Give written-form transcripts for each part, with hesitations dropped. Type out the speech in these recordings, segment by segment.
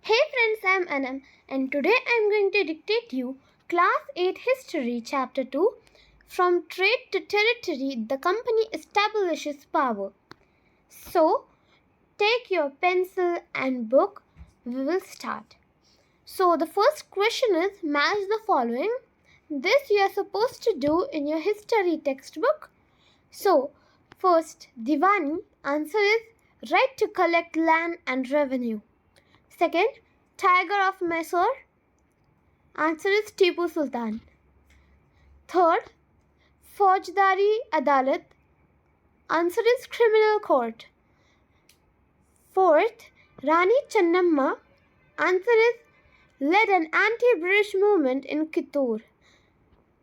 Hey friends, I'm Anam and today I'm going to dictate you Class 8 History Chapter 2 From Trade to Territory, the Company Establishes Power. So, take your pencil and book, we will start. So, the first question is match the following. This you are supposed to do in your history textbook. So, first, Diwani, answer is right to collect land and revenue. Second, Tiger of Mysore. Answer is Tipu Sultan. Third, Faujdari Adalat. Answer is Criminal Court. Fourth, Rani Channamma. Answer is led an anti-British movement in Kittur.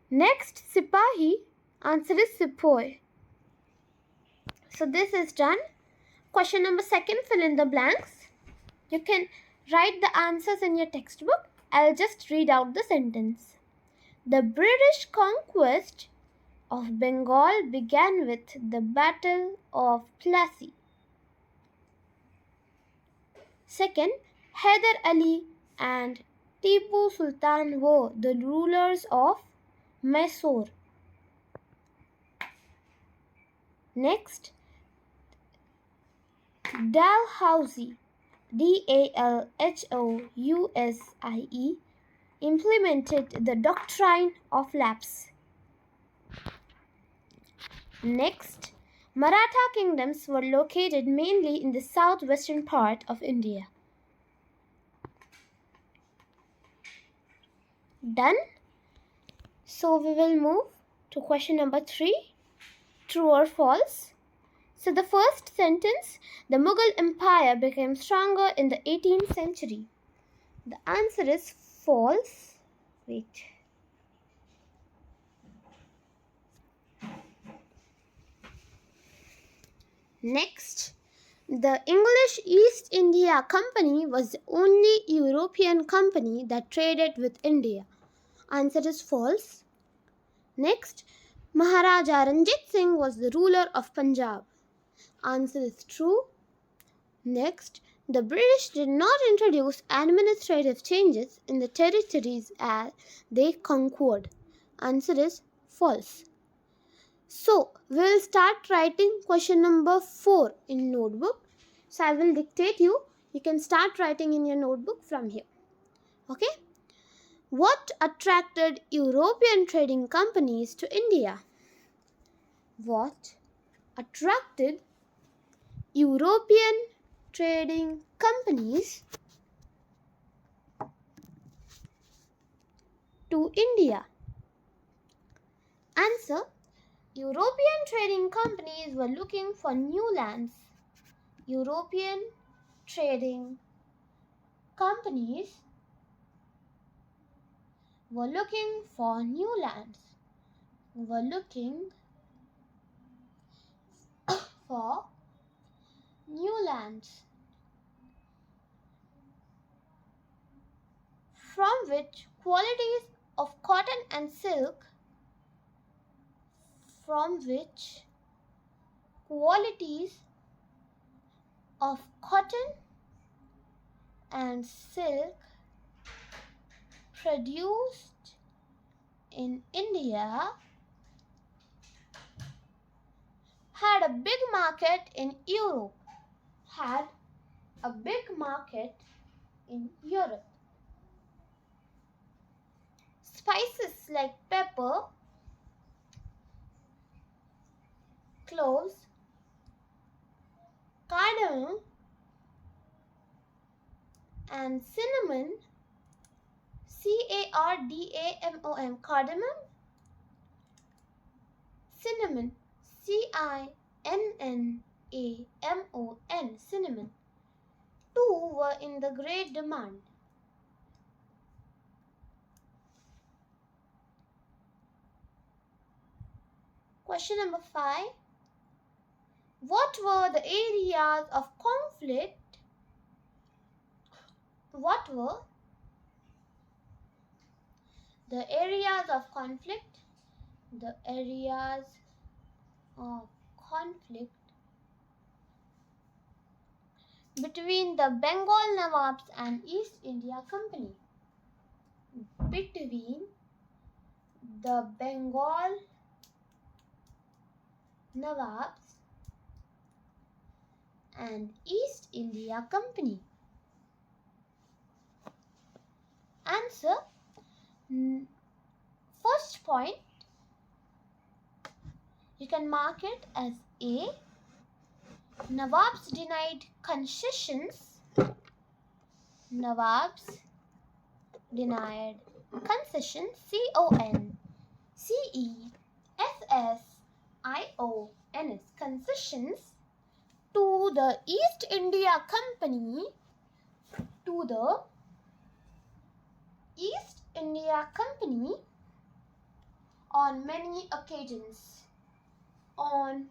Next, Sipahi. Answer is Sepoy. So this is done. Question number 2, fill in the blanks. You can write the answers in your textbook. I'll just read out the sentence. The British conquest of Bengal began with the Battle of Plassey. Second, Hyder Ali and Tipu Sultan were the rulers of Mysore. Next, Dalhousie, Dalhousie, implemented the doctrine of lapse. Next, Maratha kingdoms were located mainly in the southwestern part of India. Done? So we will move to question number 3, true or false. So the first sentence, the Mughal Empire became stronger in the 18th century. The answer is false. Wait. Next, the English East India Company was the only European company that traded with India. Answer is false. Next, Maharaja Ranjit Singh was the ruler of Punjab. Answer is true. Next, the British did not introduce administrative changes in the territories as they conquered. Answer is false. So, we will start writing question number 4 in notebook. So, I will dictate you. You can start writing in your notebook from here. Okay? What attracted European trading companies to India? What attracted European trading companies to India? Answer: European trading companies were looking for new lands. European trading companies were looking for new lands. Were looking for new lands from which qualities of cotton and silk produced in India had a big market in Europe. Spices like pepper, cloves, cardamom, and cinnamon, cardamom, cardamom, cinnamon, cinnamon, cinnamon, too were in the great demand. Question number 5. What were the areas of conflict? What were the areas of conflict? The areas of conflict between the Bengal Nawabs and East India Company. Between the Bengal Nawabs and East India Company. Answer. First point, you can mark it as A. Nawabs denied concessions. Nawabs denied concessions. CONCESSIONS. Concessions to the East India Company. To the East India Company on many occasions. On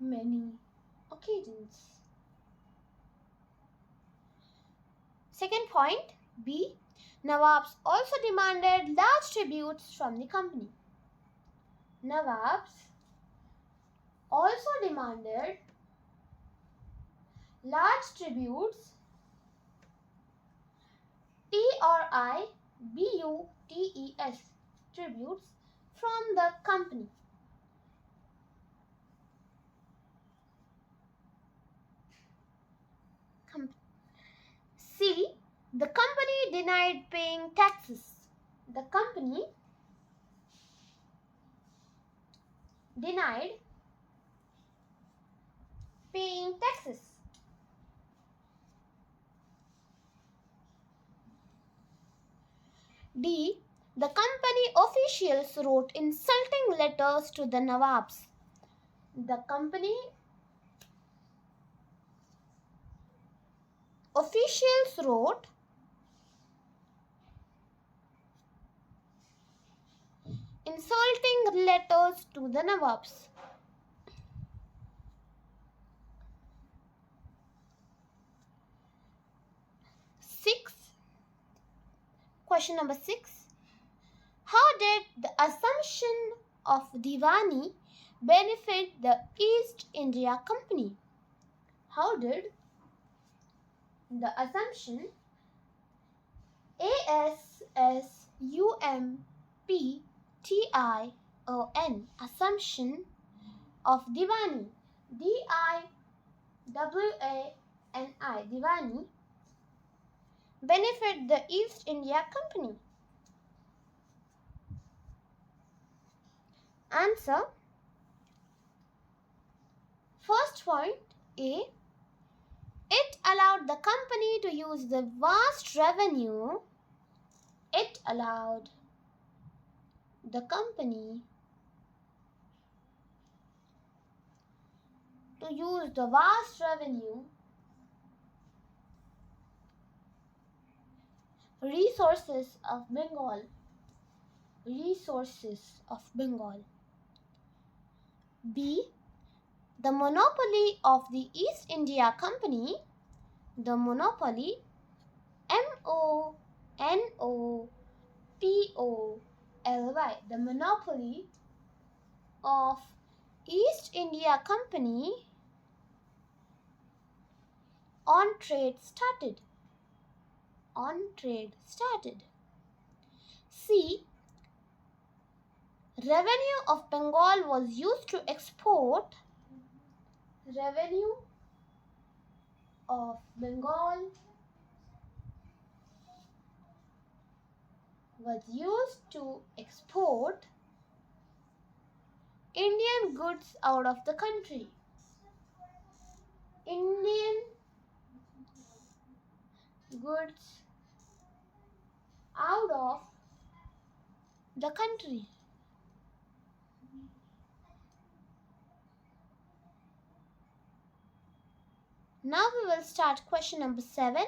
many occasions. Second point, B. Nawabs also demanded large tributes from the company. Nawabs also demanded large tributes, TRIBUTES, tributes from the company. C. The company denied paying taxes. The company denied paying taxes. D. The company officials wrote insulting letters to the Nawabs. The company officials wrote insulting letters to the Nawabs. Question number 6. How did the assumption of Diwani benefit the East India Company? How did the assumption assumption of Diwani Diwani benefit the East India Company? Answer. First point, A. It allowed the company to use the vast revenue. It allowed the company to use the vast revenue resources of Bengal. B. The monopoly of the East India Company. The monopoly, MONOPOLY. The monopoly of East India Company on trade started. C. Revenue of Bengal was used to export. Revenue of Bengal was used to export Indian goods out of the country. Indian goods out of the country. Now we will start question number 7.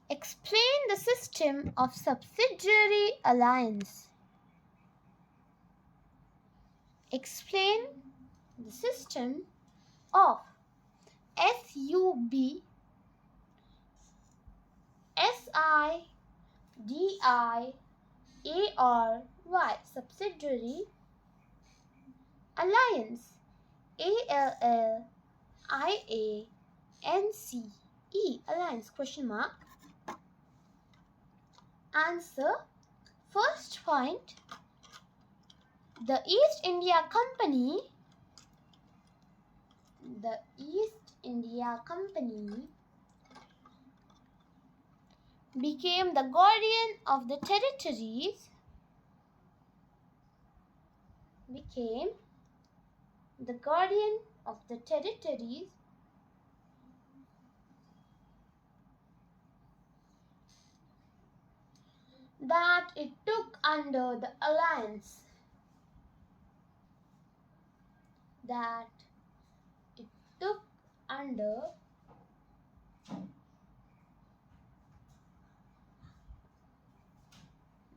Explain the system of subsidiary alliance. Explain the system of SUB, SIDIARY, subsidiary alliance, ALLIANCE. Alliance question mark. Answer. First point. The East India Company became the guardian of the territories that it took under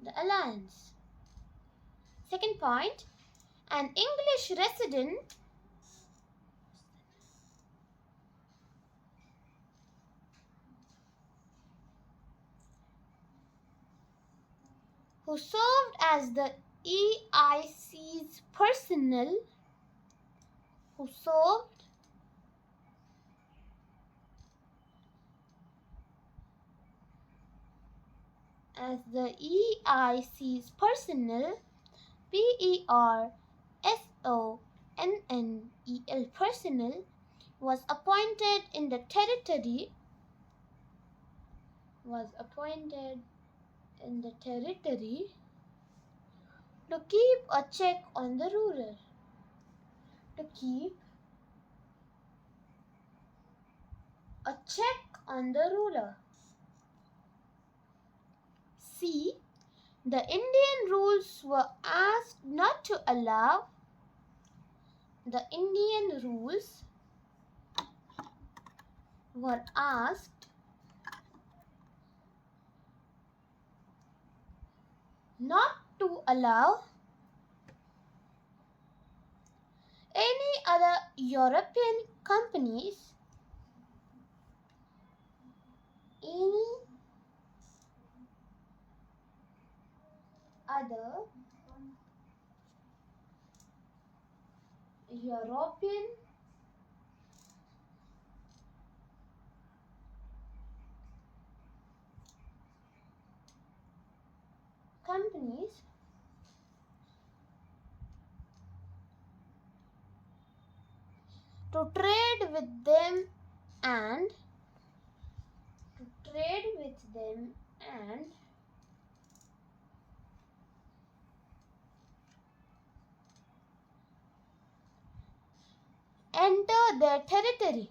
the alliance. Second point, an English resident who served as the EIC's personnel personnel was appointed in the territory to keep a check on the ruler. C. The Indian rules were asked not to allow any other European companies to trade with them and enter their territory.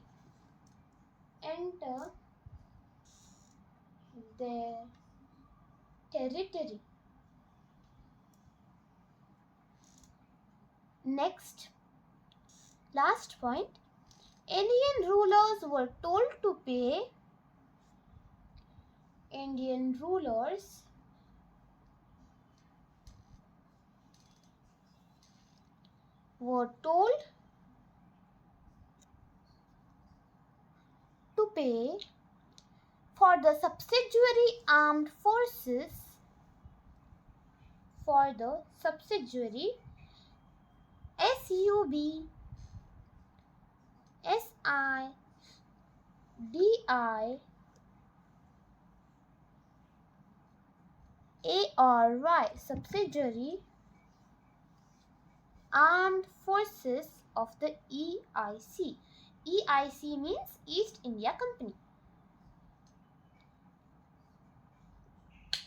Next, last point, Indian rulers were told to pay for the subsidiary armed forces SUB, SIDI, ARY, subsidiary armed forces of the EIC. EIC means East India Company.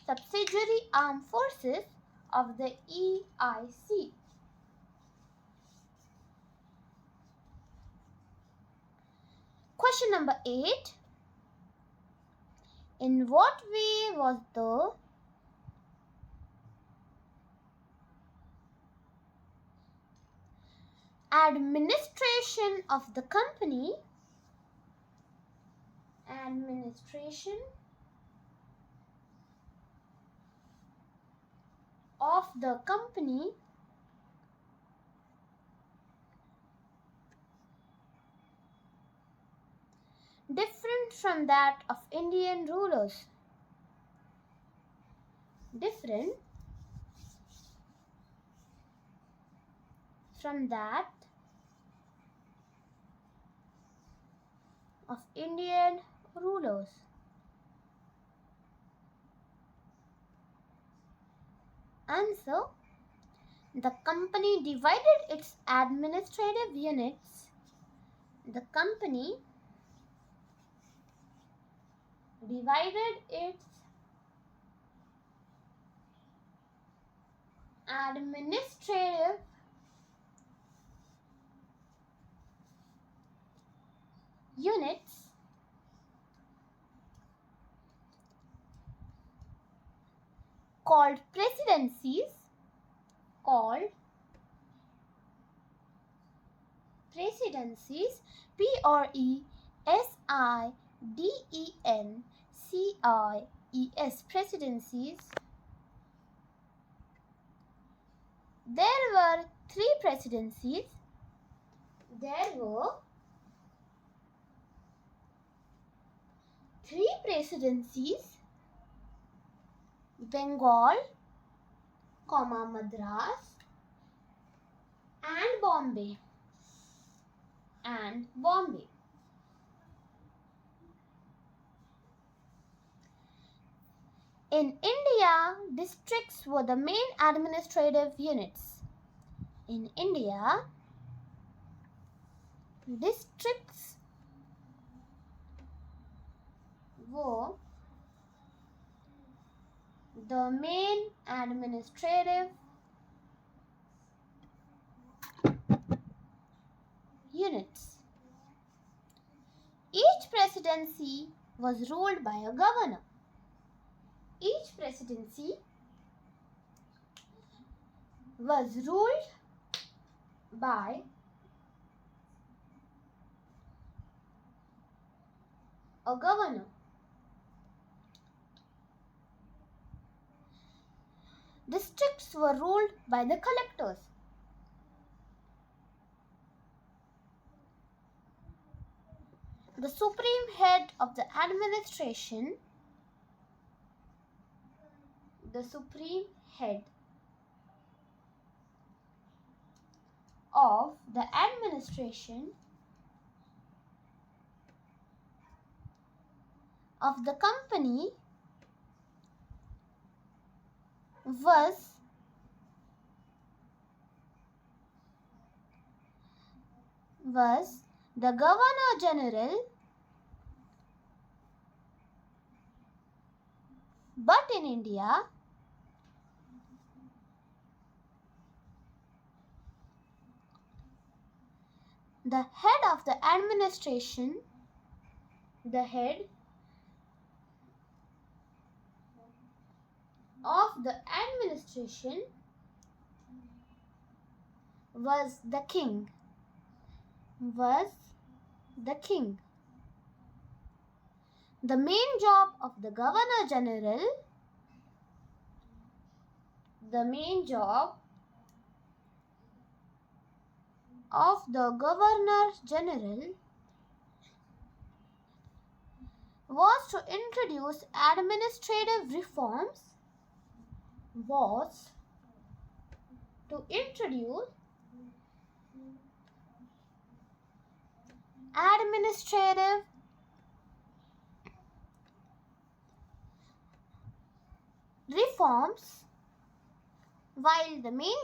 Subsidiary armed forces of the EIC. Question number 8. In what way was the administration of the company different from that of Indian rulers? rulers. Answer. The company divided its administrative units. The company divided its administrative units called presidencies presidencies. There were three presidencies. There were three presidencies: Bengal, Madras, and Bombay. In India, districts were the main administrative units. In India, districts were the main administrative units. Each presidency was ruled by a governor. Each presidency was ruled by a governor. Districts were ruled by the collectors. The supreme head of the administration, of the company was the Governor General, but in India, the head of the administration was the king. The main job of the Governor General was to introduce administrative reforms. While the main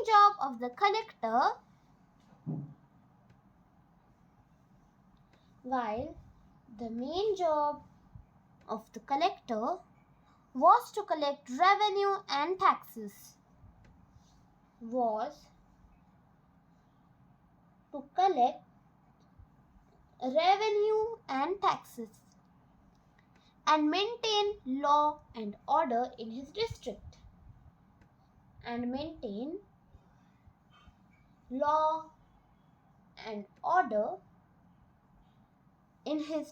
job of the collector was to collect revenue and taxes. And maintain law and order in his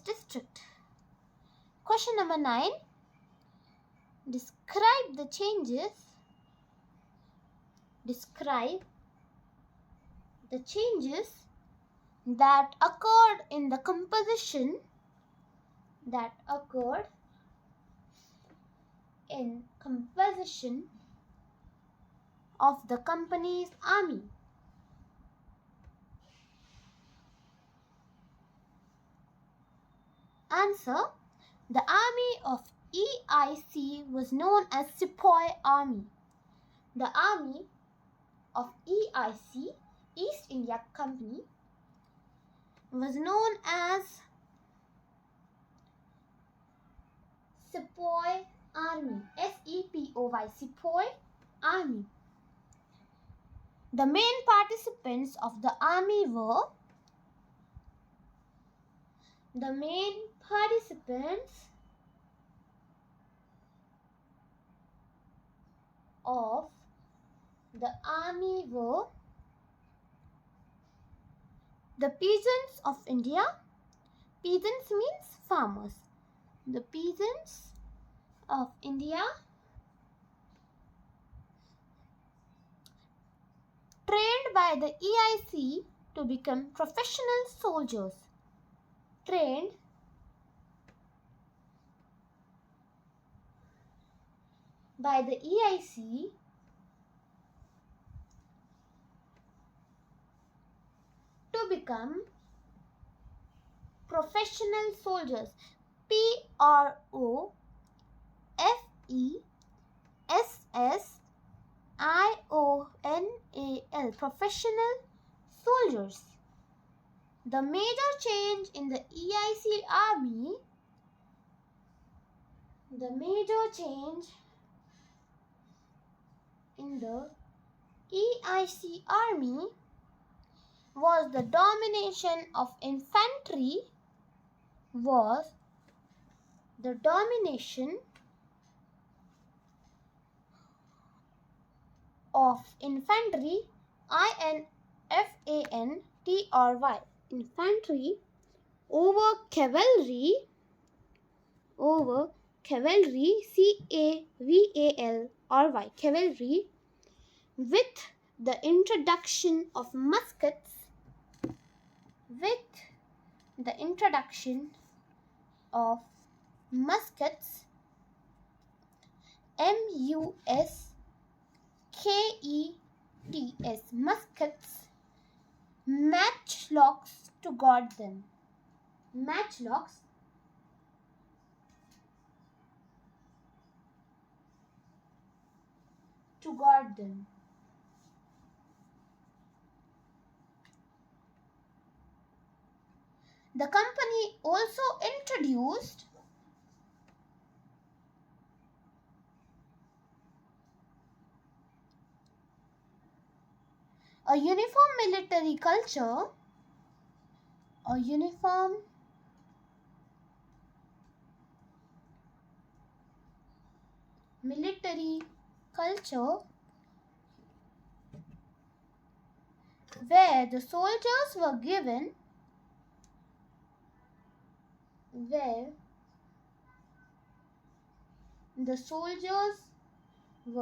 district. Question number 9. Describe the changes that occurred in the composition of the company's army. Answer. The army of EIC was known as Sepoy Army. The army of EIC, East India Company, was known as Sepoy Army, SEPOY, Sepoy Army. The main participants of the army were the peasants of India. Peasants means farmers. The peasants of India trained by the EIC to become professional soldiers. Trained by the EIC to become professional soldiers. PROFESSIONAL, professional soldiers. The major change in the EIC army was the domination of infantry infantry over cavalry, cavalry, with the introduction of muskets, muskets, matchlocks to guard them. The company also introduced a uniform military culture, where the soldiers were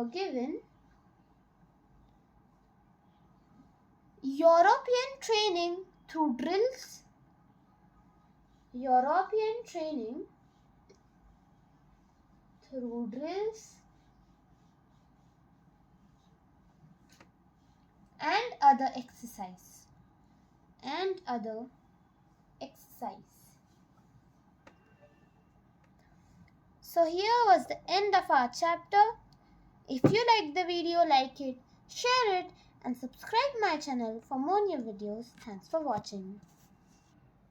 given European training through drills, and other exercise. So here was the end of our chapter. If you liked the video, like it, share it, and subscribe my channel for more new videos. Thanks for watching.